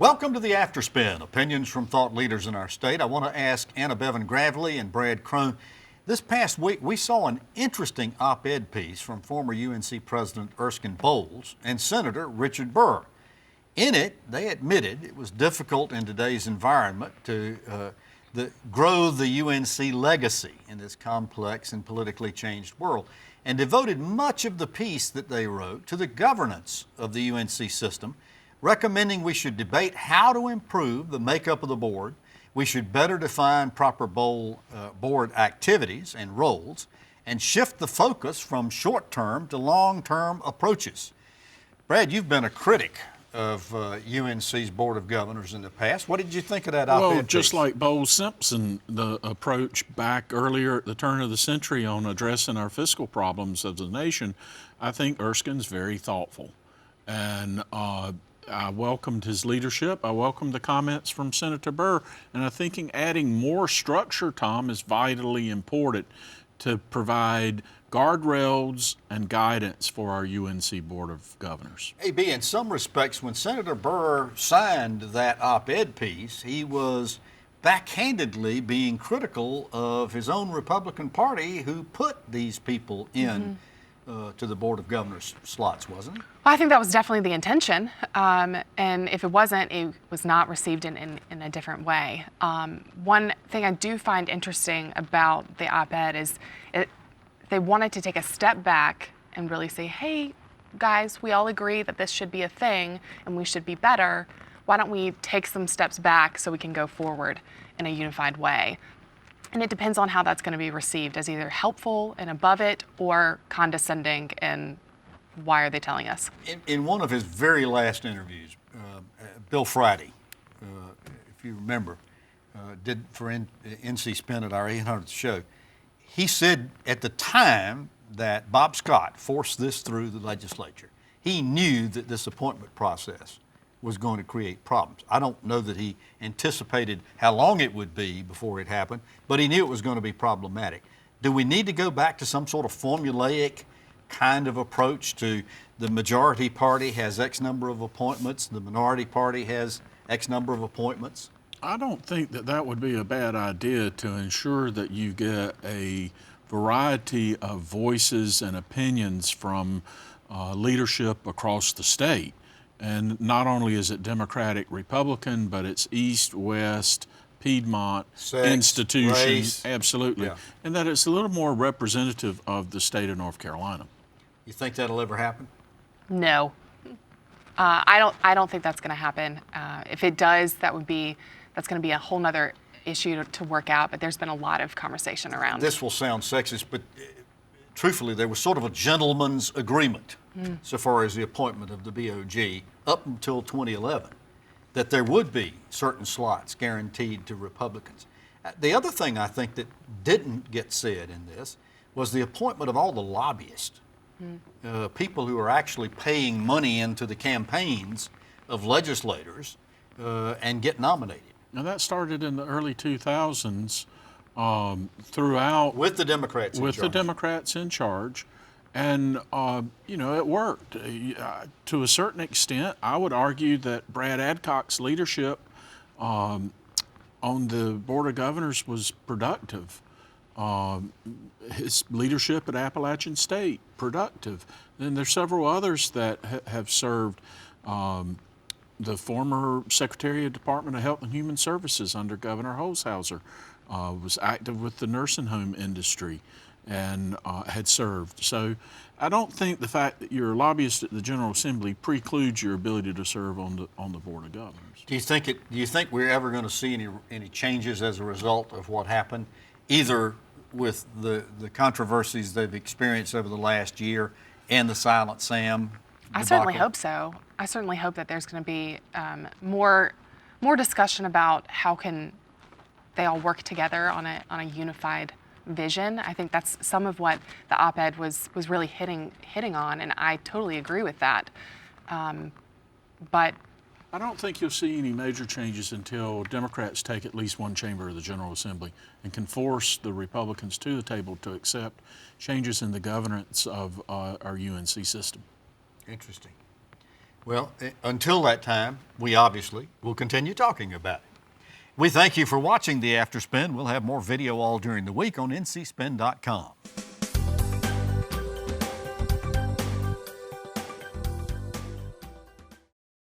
Welcome to the Afterspin, opinions from thought leaders in our state. I want to ask Anna Beavon Gravely and Brad Crone. This past week, we saw an interesting op-ed piece from former UNC President Erskine and Senator Richard Burr. In it, they admitted it was difficult in today's environment to grow the UNC legacy in this complex and politically changed world, and devoted much of the piece that they wrote to the governance of the UNC system, recommending we should debate how to improve the makeup of the board. We should better define proper board activities and roles and shift the focus from short-term to long-term approaches. Brad, you've been a critic of UNC's Board of Governors in the past. What did you think of that op-ed Well, just piece? like Bowles-Simpson, the approach back earlier at the turn of the century on addressing our fiscal problems of the nation, I think Erskine's very thoughtful. And I welcomed his leadership. I welcomed the comments from Senator Burr. And I'm thinking adding more structure, Tom, is vitally important to provide guardrails and guidance for our UNC Board of Governors. AB, in some respects, when Senator Burr signed that op-ed piece, he was backhandedly being critical of his own Republican Party who put these people in to the Board of Governors slots, wasn't it? Well, I think that was definitely the intention, and if it wasn't, it was not received in a different way. One thing I do find interesting about the op-ed is they wanted to take a step back and really say, hey, guys, we all agree that this should be a thing and we should be better. Why don't we take some steps back so we can go forward in a unified way? And it depends on how that's going to be received, as either helpful and above it or condescending and why are they telling us? In one of his very last interviews, Bill Friday, if you remember, did for NC Spin at our 800th show, he said at the time that Bob Scott forced this through the legislature, he knew that this appointment process was going to create problems. I don't know that he anticipated how long it would be before it happened, but he knew it was going to be problematic. Do we need to go back to some sort of formulaic kind of approach to the majority party has X number of appointments, the minority party has X number of appointments? I don't think that that would be a bad idea to ensure that you get a variety of voices and opinions from leadership across the state. And not only is it Democratic, Republican, but it's East, West, Piedmont, Sex, institutions, race. absolutely. Yeah. And that it's a little more representative of the state of North Carolina. You think that'll ever happen? No. I don't think that's going to happen. If it does, that's going to be a whole nother issue to work out, but there's been a lot of conversation around. This will sound sexist, but truthfully, there was sort of a gentleman's agreement so far as the appointment of the BOG up until 2011, that there would be certain slots guaranteed to Republicans. The other thing I think that didn't get said in this was the appointment of all the lobbyists, people who are actually paying money into the campaigns of legislators and get nominated. Now that started in the early 2000s throughout. With the Democrats in charge. With the Democrats in charge. And, it worked. To a certain extent, I would argue that Brad Adcock's leadership on the Board of Governors was productive. His leadership at Appalachian State, productive. Then there's several others that have served. The former Secretary of Department of Health and Human Services under Governor Holshouser was active with the nursing home industry and had served. So I don't think the fact that you're a lobbyist at the General Assembly precludes your ability to serve on the Board of Governors. Do you think we're ever going to see any changes as a result of what happened, either with the controversies they've experienced over the last year and the Silent Sam debacle? I certainly hope so. I certainly hope that there's going to be more discussion about how can they all work together on a unified vision. I think that's some of what the op-ed was really hitting on, and I totally agree with that. But I don't think you'll see any major changes until Democrats take at least one chamber of the General Assembly and can force the Republicans to the table to accept changes in the governance of our UNC system. Interesting. Well, until that time, we obviously will continue talking about it. We thank you for watching the After Spin. We'll have more video all during the week on ncspin.com.